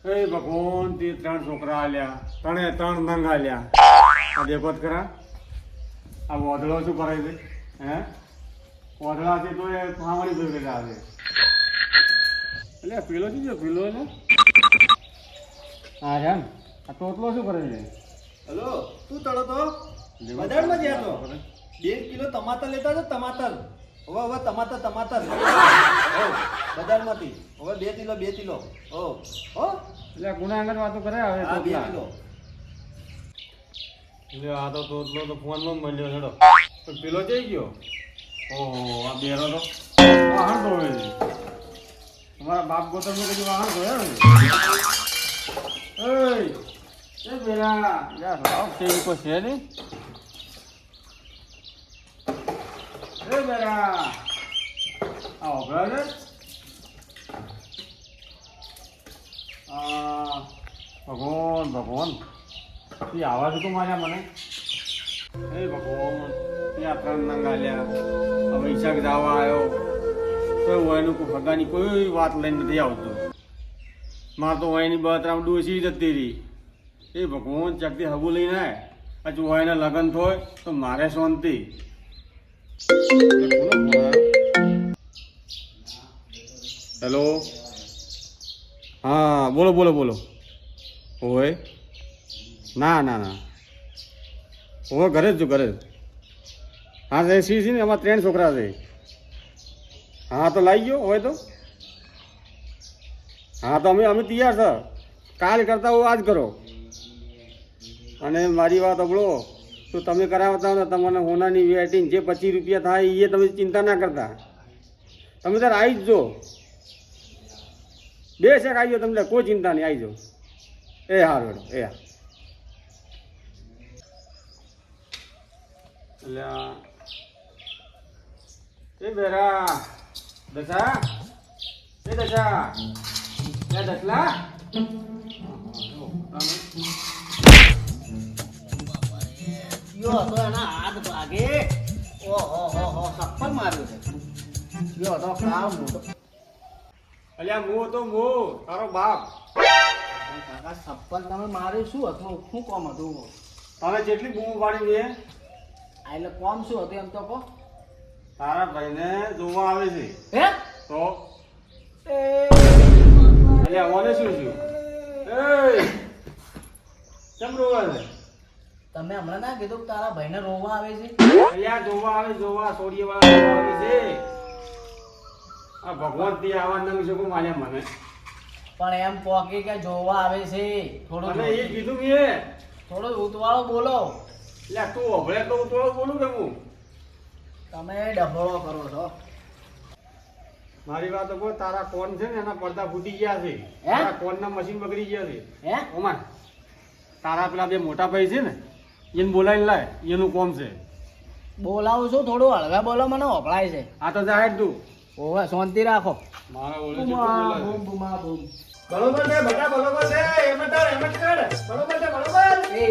એ ભગવાન તે 3 છોકરા આલ્યા, 3 નંગ આલ્યા. આ દેખો જ ખરા, આ વાદળો શું કરે છે? હે વાદળા છે તો એ ખાવાની જોઈ આવે. એટલે પેલો શું છે? પેલો ને હા છે આ તોતલો શું કરે છે? હેલો, તું તળો તો બજારમાં ગયા તો 1 કિલો ટમાટર લેતા તો ટમાટર. હવે ટમાટર બજારમાંથી હવે 2 કિલો હો એટલે ગુનાગર વાતો કરે હવે હા 2 તોતલા. કિલો. એટલે આ તો તોતલો તો ફોનમાં મળ્યો હેડો. તો પેલો જઈ ગયો. ઓહો આ બેરો તો વાહન ધોવે છે. તમારા બાપ ગોતમ નું કદી વાહન ધોયા ને? એ બેરા યાર રાવ છે ઈ કોઈ છે નહીં. એ બેરા આ ઓગળા છે. ભગવાન એ આવાજ તો માર્યા મને. એ ભગવાન ત્યાં 3 નંગા લ્યા. હવે ઈશાક જવા આવ્યો તો એનું કોઈ ભગાની કોઈ વાત લઈને નથી આવતું. મારે તો વાયની બતરામ ડોસી જતી રહી. એ ભગવાન ચકતી હગું લઈને આવે હજુ વાયના લગ્ન થાય તો મારે શાંતિ. હેલો હા બોલો ઓય ના ઓય ઘરે જ છું ઘરે જ. હા જય ને અમારા 3 છોકરા છે. હા તો લાવી ગયો હોય તો. હા તો અમે તૈયાર છે. કાલ કરતા હું આજ કરો. અને મારી વાત સાંભળો તો તમે કરાવતા હો ને તમને હોનાની વેટિંગ જે 25 રૂપિયા થાય એ તમે ચિંતા ના કરતા. તમે તાર આવી જ જો 2 શેક આવી જાઓ તમને કોઈ ચિંતા નહીં આવી જાઓ. એ હારું હેડો એ હા. એટલે એ બેરા દશા એ દશા એ દસલા યો તો એના હાથ ભાગે ઓહો સપ્પલ માર્યો છે. યો તો કામ મોટો અલ્યા મો તો મો તારો બાપ. કાકા સપ્પલ તમે માર્યું શું હતું? શું કોમ હતું? તમે જેટલી બૂમ પાડી છે આ એટલે કોમ શું હતું એમ તો કહો. તારા ભાઈને જોવા આવે છે હે તો અલ્યા ઓને શું થયું? કેમ રોવા છે? તમે હમણાં ના કીધું કે તારા ભાઈને રોવા આવે છે? અલ્યા જોવા આવે જોવા સોડીએ વાળા જોવા આવે છે. આ ભગવાન થી આવા નંગ છે કો માલ્યા મને. પણ એમ પોકે કે જોવા આવે છે. થોડું મને એ કીધું મેં. થોડો ઉતવાળો બોલો. અલ્યા તું હભળે તો હું થોડું બોલું કે હું. તમે ડફોળો કરો છો. મારી વાત કહો તારા કોન છે ને એના પડદા ફૂટી ગયા છે. હે? તારા કોનના મશીન બગડી ગયા છે. હે ઓમાન તારા પેલા 2 મોટા ભાઈ છે ને એને બોલાવીને લાય એનું કોમ છે. બોલાવું છું થોડું હળવે બોલો મને ઓભળાય છે. આ તો જાહેર તું ઓવે શાંતિ રાખો. મારા ઓલે બુમા બુમ બુમા બુમ. બરોબર છે બધા બરોબર છે એમ કર બરોબર છે બરોબર. એ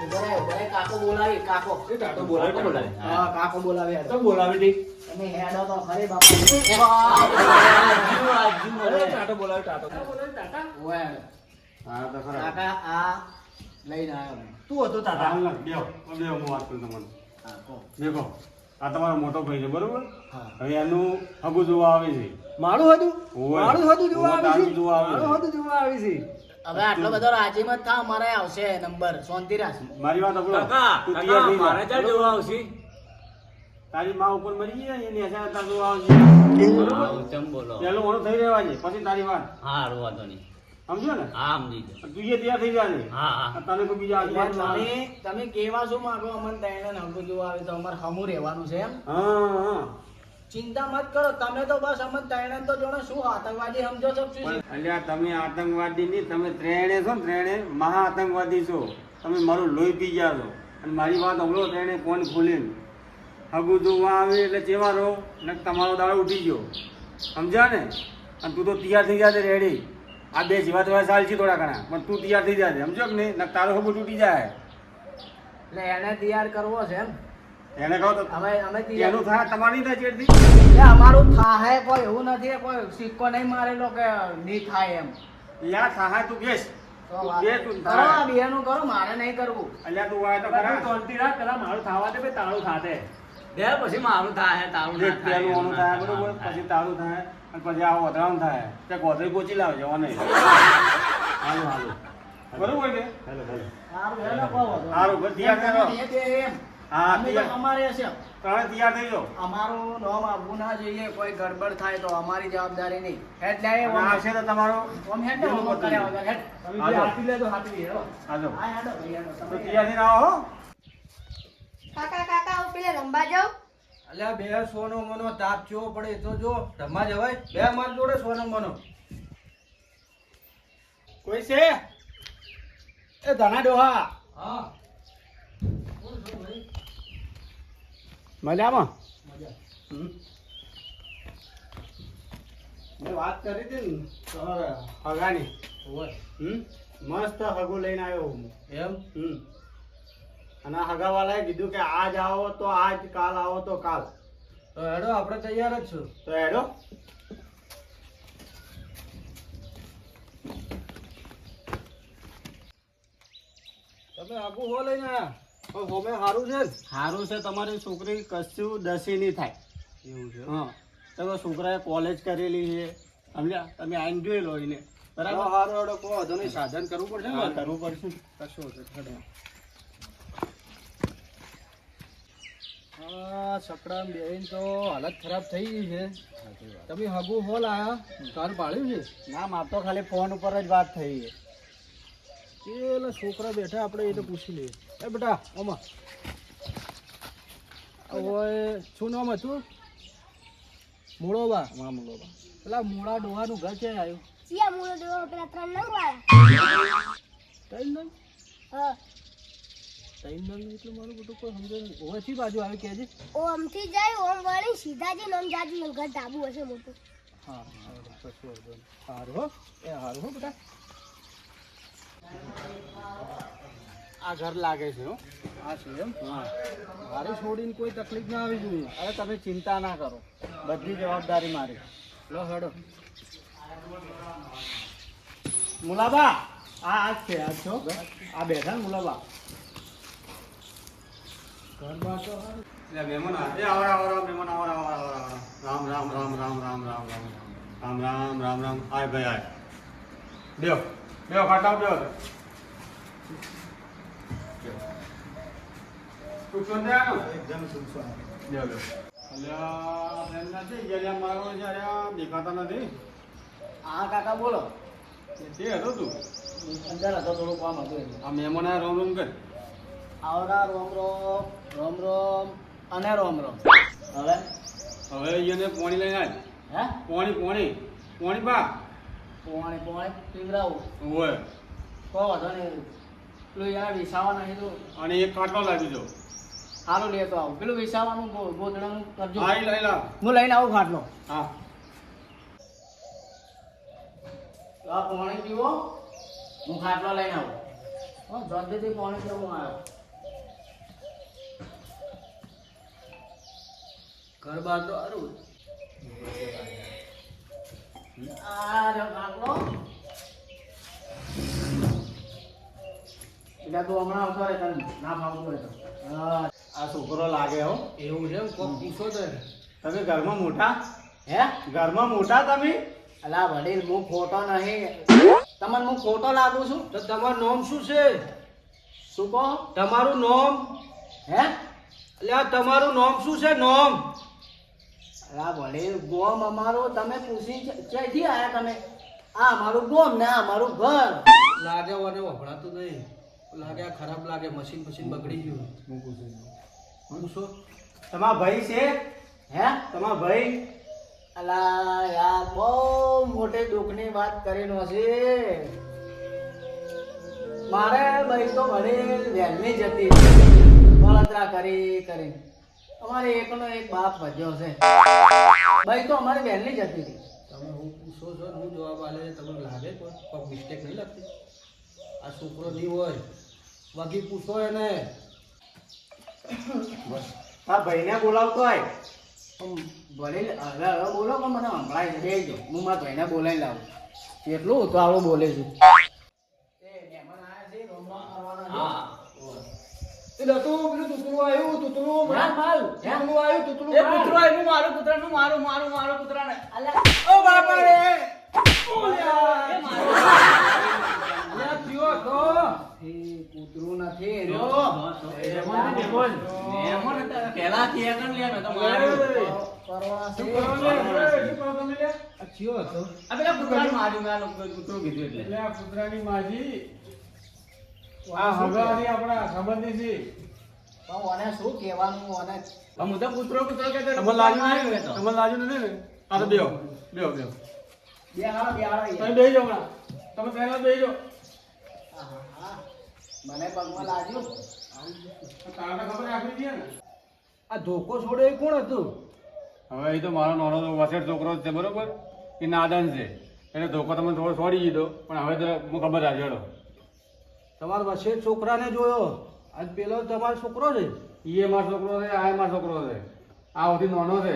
ઉભરે કાકો બોલાવી કાકો. એ ટાટો બોલાવે હા કાકો બોલાવે. તો બોલાવી દે. તમે હેડો તો ખરે બાપા. ટાટો બોલાવે ટાટો. ઓવે હા તો ખરા. કાકા આ લઈને આવ્યો. તું હતો તાતા. હાલ ના બેહો બે હું વાત કરું તમને. હા કહો. દેખો આ તમારો મોટો ભાઈ છે બરોબર. હા. હવે એનું હગું જોવા આવે છે. મારું હતું ઓવે. મારું હતું જોવા ઓવે, આવી તારું છે. જોવા આવે છે. મારું હતું જોવા આવી છે. હવે આટલો બધો રાજી મત થા અમારે આવશે નંબર શાંતિ રાખ. મારી વાત સાંભળો. તું તૈયાર થઈ જા. તારી માં ઉપર મરી ગઈ એની હસા તાર જોવા આવશે. પેલો ઓનો થઈ રહેવા છે પછી તારી વાત સમજો ને. તું એ તૈયાર થઈ જાને. તને કોઈ બીજા આગળ તમે કેવા શું માંગો અમને તઈને નંબર જોવા આવે તો અમારે હમું રહેવાનું છે એમ. હા ચિંતા મત કરો તમે તો બસ અમને તઈને તો જોડે શું આતંકવાદી સમજો છો શું? અલ્યા તમે આતંકવાદી નહીં તમે ત્રણે છો ને ત્રણે મહા આતંકવાદી છો. તમે મારું લોહી પી ગયા છો. અને મારી વાત હમણાં ત્રણે ફોન ખોલીને હગું જોવા આવે એટલે ચેવા રહો ને તમારો દાડો ઉઠી ગયો સમજ્યા ને. અને તું તો તૈયાર થઈ જાય રેડી. આ 2 જીવા થોડા ચાલ છે થોડા ઘણા પણ તું તૈયાર થઈ જાય સમજો કે નહીં ને તારો હગું તૂટી જાય. એટલે એને તૈયાર કરવો છે એમ. એને કહો તો અમે તૈયાર એનું થાય તમારી થાય ચેડથી. એ અમારું થાય કોઈ એવું નથી કોઈ સિક્કો નહીં મારેલો કે નહીં થાય એમ. યાર સહાય તું બેસ તો તું વાત- બે તું કરો આ બેનું કરો મારે નહીં કરવું અલ્યા તું વાય તો ખરા તોલતી રાખ પેલા મારું થાવા દે ભાઈ તાળું ખાતે બે પછી મારું થાય તારું ના દેખ પેલું થાય ઓનું થાય બરોબર પછી તારું થાય અને પછી આ વધરાનું થાય તે ગોધરી ગોચી લાવજો અને હાલું હાલું બરોબર કે હેલો હેલો સારું હેલો કહો વાંધો નહીં. સારું, બસ તૈયાર કરો. બે બે એમ. હા અમે તો તૈયાર અમારે છે તમે તૈયાર થઈ જાઓ અમારું નામ આવવું ના જોઈએ કોઈ ગડબડ થાય તો અમારી જવાબદારી નહીં એટલે એ અને આવશે તો તમારો ઓમ હેડ ને ઓમ કર્યા વગર હેડ. તમે હાલો. જે હાથી લે તો હાથી હેરો હાલો હા હેડો ભાઈ હેડો. તો તમે તૈયાર થઈને આવો હો. કાકા કાકા હું પેલે રંબા જાઉં અલ્યા બે સોનો મનો તાપ ચેવો પડે એ તો જો રમવા જવાય બે માર જોડે સોનો મનો કોઈ છે એ ધના ડોહા હા મજામાં મજા હમ. મેં વાત કરી હતી ને તમારા હગાની હોય મસ્ત હગું લઈને આવ્યો હું એમ અને આ હગાવાલાએ કીધું કે આજ આવો તો આજ કાલ આવો તો કાલ તો હેડો આપણે તૈયાર જ છું તો હેડો તમે આગુ હો લઈને આયા હોમે સારું છે ને સારું છે તમારી છોકરી કશું દસી નહીં થાય એવું છે હા તમે છોકરાએ કોલેજ કરેલી છે સમજ્યા તમે આઈને જોઈ લો એને બરાબર બરાબર સારું હેડો કહો વાંધો નહીં સાધન કરવું પડશે ને હા, મારે? કરવું પડશે કશું વાંધો નહીં, હેડો. આ સકડામ બેહીને તો હાલત ખરાબ થઈ ગઈ છે તમે હગુ હોલ આયા કાર પાડ્યું છે ના માર તો ખાલી ફોન ઉપર જ વાત થઈ છે પેલા છોકરા બેઠા આપણે એ તો પૂછી લઈએ એ બેટા ઓમાં હવે શું નામ હતું મૂળોબા મામલો પેલા મૂળા ડોહાનું ઘર ક્યાં આવ્યું સિયા મૂળો દેવો પેલા 3 નંગ વાળા ત્રણ નંગ હા ત્રણ નંગ એટલે મારું બધું કોઈ સમજે નહીં ઓછી બાજુ આવે કહેજે ઓમથી જાય ઓમ વળી સીધા જઈને ઓમ જાજુ એમ ઘર ધાબુ હશે મોટું હા હા કશું વાંધો નહીં સારું હો એ સારું હો બેટા આ ઘર લાગે છે હો આ છે એમ હા મારી છોડીને કોઈ તકલીફ ના આવી જોઈએ અરે તમે ચિંતા ના કરો બધી જવાબદારી મારી લો હેડો મુલાબા આ જ છે આ છો આ બેઠા ને મુલાબા ઘર બાર તો સારું. એટલે મહેમાન આવે આવો આવો મહેમાન આવો આવો આવો રામ રામ રામ રામ રામ રામ રામ રામ રામ રામ રામ આય ભાઈ આય બેહો બેહો ખાટા બેહો તું કોણ દેવાનો એકદમ સુનસાન બેહો બેહો અલ્યા ફ્રેન્ડ નથી ગયા મારો જ્યારે દેખાતા નથી હા કાકા બોલો તે હતો તું અંદર હતો થોડું કામ હતું એટલે. આ મહેમાન આ રોમ રોમ કર આવરા રોમ રોમ રોમ રોમ અને રોમ રોમ હવે હવે એને પોણી લઈને આય હે પોણી પોણી પોણી બા પોણે પોણે પીવડાવું ઓય કહો વાંધો નહીં પેલું યાર વિસાવા નહીં તો અને એક કાટલો લાવી દો સારું લેતો આવું પેલું વિસાવાનું ગોદડાનું કરજો આઈ લઈ લા હું લઈને આવું ખાટલો હા આ પાણી પીવો હું ખાટલો લઈને આવું હા જલ્દીથી પાણી પીવું આવ્યો ઘર બાર તો સારું આ જો ખાટલો એટલે તું હમણાં આવતો રે તને ના ફાવતું હોય તો હા, આ છોકરો લાગે હો એવું છે એમ કોક પૂછો તો એને. તમે ઘરમાં મોટા હે ઘરમાં મોટા તમે અલા વડીલ હું ખોટો નહીં તમને હું ખોટો લાગુ છું તો તમારું નામ શું છે શું કહો તમારું નામ હે એટલે આ તમારું નામ શું છે નામ અલા વડીલ ગોમ અમારું તમે પૂછી ક્યાંથી આયા તમે આ અમારું ગોમ ને આ અમારું ઘર લાગે મને વભળાતું નહીં લાગે આ ખરાબ લાગે મશીન મશીન બગડી ગયું પૂછો તમારા ભાઈ છે હે તમારા ભાઈ અલા યાર બહુ મોટી દુઃખની વાત કરીને હશે મારે ભાઈ તો વડીલ વહેલી જતી બળતરા કરી અમારે એકનો એક બાપ વધ્યો છે ભાઈ તો અમારે વહેલી જતી હતી તમે હું પૂછો છો ને હું જવાબ આલે છે તમને લાગે કોઈ મિસ્ટેક નહીં લાગતી આ છોકરો નહીં હોય બાકી પૂછો એને આ ભાઈને બોલાવતો હોય વડીલ હવે બોલો પણ મને સંભળાય છે બેસજો હું મારા ભાઈને બોલાવી લાવું કેટલું ઉતાવળું બોલે છે એ મહેમાન આયા છે રોમ રોમ કરવાના છે. હા એ દતું પેલું તૂતરું આવ્યું તૂતરું માલ માલ તૂતરું આવ્યું તૂતરું એ કૂતરો આવ્યું મારું કૂતરાનું મારું કૂતરાને ઓ બાપા રે એ મારું અલ્યા થયો તો એ કૂતરું નથી રહ્યો મહેમાન હતા પહેલા થી આગળ લે મેં તો માર્યું પરવા છે. આ થયો હતો આ પેલા કૂતરાને માર્યું મેં આ લોકો કૂતરો કીધું એટલે એટલે આ કૂતરાની માજી આ હગાની આપણા સંબંધી છે પણ ઓને શું કહેવાનું ઓને હું તો કૂતરો કહેતો તમને લાજુ નહીં તમને લાજુ નથી ને આ તો બેહો બેહો બેહો બેહાડો તમે બેહી જાઓ હમણાં. તમે પહેલા બેહી જાઓ મને પગમાં લાગ્યું તારા ખબર રાખવી જોઈએ ને આ ધોકો છોડે એ કોણ હતું હવે એ તો મારો નાનો વસેટ છોકરો જ છે બરોબર એ નાદાન છે એટલે ધોકો તમે થોડો છોડી દીધો પણ હવે તો હું ખબર રાખજો હેડો. તમારા વચ્ચે છોકરાને જોયો આજ પેલો તમારો છોકરો છે એ મારો છોકરો છે આ મારો છોકરો છે આ સૌથી નાનો છે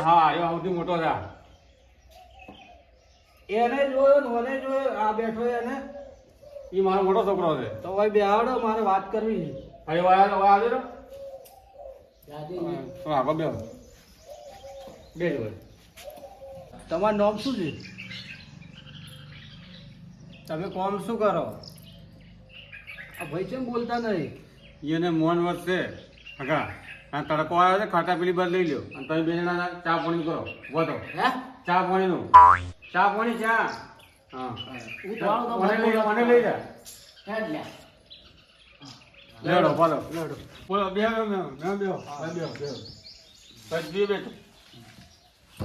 હા એ સૌથી મોટો છે આ. એને જોયો ને મને જોયો આ બેઠો એને એ મારો મોટો છોકરો છે તો ભાઈ બેહાડો મારે વાત કરવી છે હવે આવજો ને દાદી હા બેહો બેજો ભાઈ. તમારું નામ શું છે તમે કોમ શું કરો આ ભાઈ કેમ બોલતા નહીં એને મોન વર્ષ છે હગા આ તડકો આવ્યો છે ખાટા પીલી બાર લઈ લ્યો અને તમે બે જણા ચા પાણી કરો વધો હે ચા પાણીનું ચા પાણી ચા હા મને લઈ જા હેડ લે લેડો પાડો બોલો બે બેહો બેહો પછી બેઠો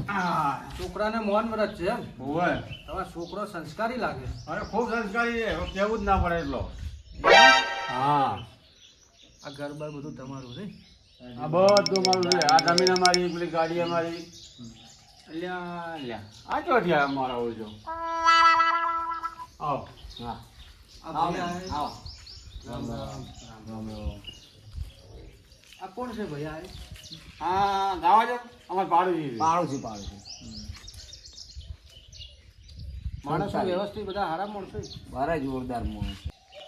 હા છોકરાને મૌન વ્રત છે એમ ઓય તમારો છોકરો સંસ્કારી લાગે અરે ખૂબ સંસ્કારી છે કેવું જ ના પડે એટલો હા આ ઘર બાર બધું તમારું છે આ બધું મારું છે આ જમીન અમારી પેલી ગાડી અમારી અલ્યા અલ્યા આ ચોથી આ મારા ઓળજો આવો હા આ ભાઈ આયા. આવો આ કોણ છે ભાઈ આ હા ગાવા જો અમારે પાડું છે પાડું છે માણસો વ્યવસ્થિત બધા હારા માણસો મારે જોરદાર મોણ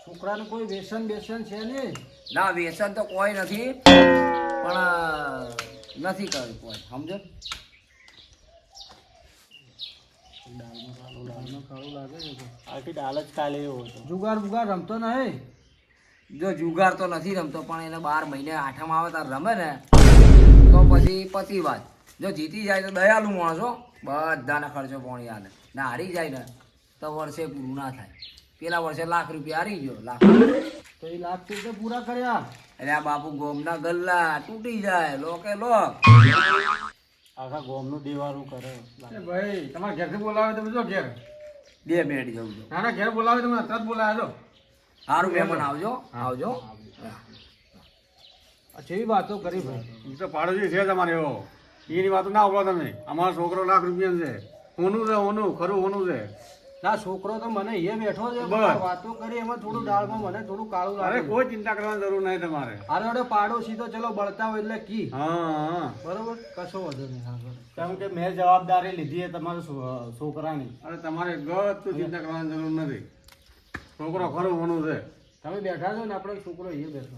છોકરાને કોઈ વ્યસન બેસન છે નહીં ના વ્યસન તો કોઈ નથી પણ નથી કર્યું કોઈ સમજો આખી દાલ જ કાલે એવો હતો જુગાર બુગાર રમતો નહીં જો જુગાર તો નથી રમતો પણ એને 12 મહિને આઠમ આવે ત્યારે રમે ને તો પછી પતિ વાત જો જીતી જાય તો દયાલુ માણસો બધાને ખર્ચો પાણી આલે ને હારી જાય ને તો વર્ષે પૂરું ના થાય પેલા વર્ષે લાખ રૂપિયા હારી ગયો લાખ તો એ લાખ તો પૂરા કર્યા એટલે આ બાપુ ગોમના ગલ્લા તૂટી જાય લોકે લોક આખા ગોમનું દીવારું કરે એ ભાઈ તમારે ઘેરથી બોલાવે તમે જો ઘેર 2 મિનિટ જવું છું ના ના ઘેર બોલાવે તમે તરત બોલાવે જો સારું મહેમાન આવજો આવજો આ જેવી વાતો કરી ભાઈ એ તો પાડોશી છે તમારે એવો એની વાતો ના બોલો તમે અમારો છોકરો લાખ રૂપિયા છે હોનું છે હોનું ખરું હોનું છે ના છોકરો તો મને એ બેઠો છે બસ. વાતો કરી એમાં થોડું દાળમાં મને થોડું કાળું અરે લાગે કોઈ ચિંતા કરવાની જરૂર નહીં તમારે અરે અરે પાડોશી તો ચલો બળતા હોય એટલે કી હા બરોબર કશો વધુ નહીં હા બરોબર. કેમ કે મેં જવાબદારી લીધી છે તમારા છોકરાની અરે તમારે ગતું ચિંતા કરવાની જરૂર નથી છોકરો ખરું હોનું છે તમે બેઠા છો ને આપણો છોકરો એ બેઠો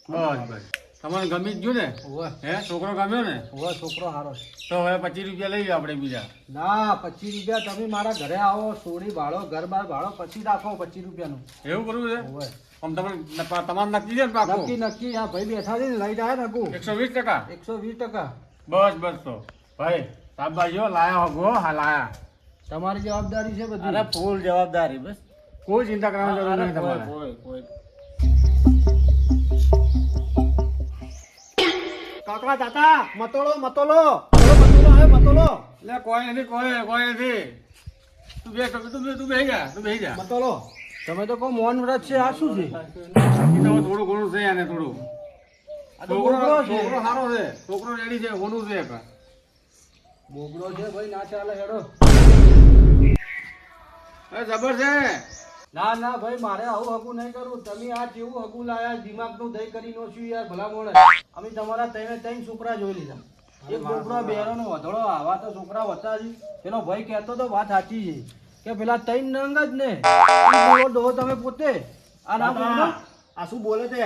બસ બસ તમારે ગમી જ ગયું ને હોવે હે છોકરો ગમ્યો ને હોવે છોકરો સારો છે તો હવે 25 રૂપિયા લઈએ આપણે બીજા ના 25 રૂપિયા તમે મારા ઘરે આવો સોડી ભાડો ઘર બાર ભાડો પછી રાખો 25 રૂપિયાનું એવું કરવું છે હોવે આમ તમારે નક્કી છે ને પાકું નક્કી નક્કી આ ભાઈ બેઠા છે ને લઈ જાય ને કુ 120%. 120%. બસ બસ તો ભાઈ શાબાશી હો, લાયા હો ગો હા લાયા તમારી જવાબદારી છે બધી ફૂલ જવાબદારી બસ કોઈ ચિંતા કરવાની જરૂર નહીં તમારે કાકા દાદા મતોલો મતોલો મતોલો હે મતોલો એટલે કોઈ નથી કોઈ નથી તું બેહી જા મતોલો તમે તો કહો મૌન વ્રત છે આ શું છે એ તો થોડું ઘણું છે આને થોડું આ તો બોગડો છે છોકરો સારો છે છોકરો રેડી છે હોનું છે એક. બોગડો છે ભાઈ ના ચાલે હેડો અરે જબર છે ના ના ભાઈ મારે આવું હગું નહીં કરવું તમે આ જેવું હગું લાયા દિમાગનું દહીં કરી નો છું યાર ભલા મોણે અમે તમારા ત્રણ છોકરા જોઈ લીધા એક બોગડો બેરો નો વધડો આવા તો છોકરા હતા જ પેલો ભાઈ કહેતો તો વાત સાચી છે કે પેલા ત્રણ નંગ જ ને ઈ બોલો ડોહો તમે પોતે આ ના બોલો આ શું બોલે છે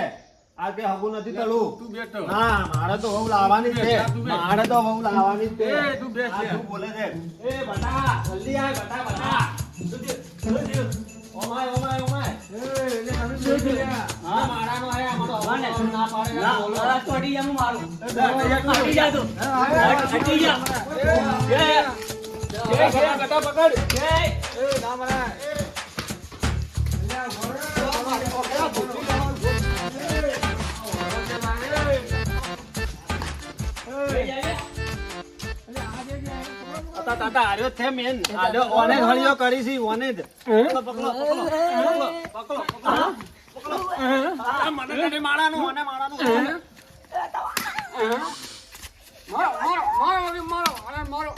આ કે હગું નથી તળું તું બેઠો ના મારે તો વહુ લાવવાની જ છે તું બેઠ. મારે તો વહુ લાવવાની જ છે એ તું બેઠ આ યાર. શું બોલે છે એ બટા જલ્દી આય બટા ઓમાય ઓમાય ઓમાય એ એટલે તમે બેઠો યાર. હા મારાનો આયા અમારો હવા ને ના પાડે ના, બોલવા ચોટી જા હું મારું બટા, હટી જા તું હટી જા બટા પકડ જય એ ના મરા તાતા આર્યો છે મેન આર્યો ઓને હળિયો કરી છે ઓને જ પકડો પકડો પકડો પકડો આ મને કને મારાનું ઓને મારાનું મારો મારો મારો મારો મારો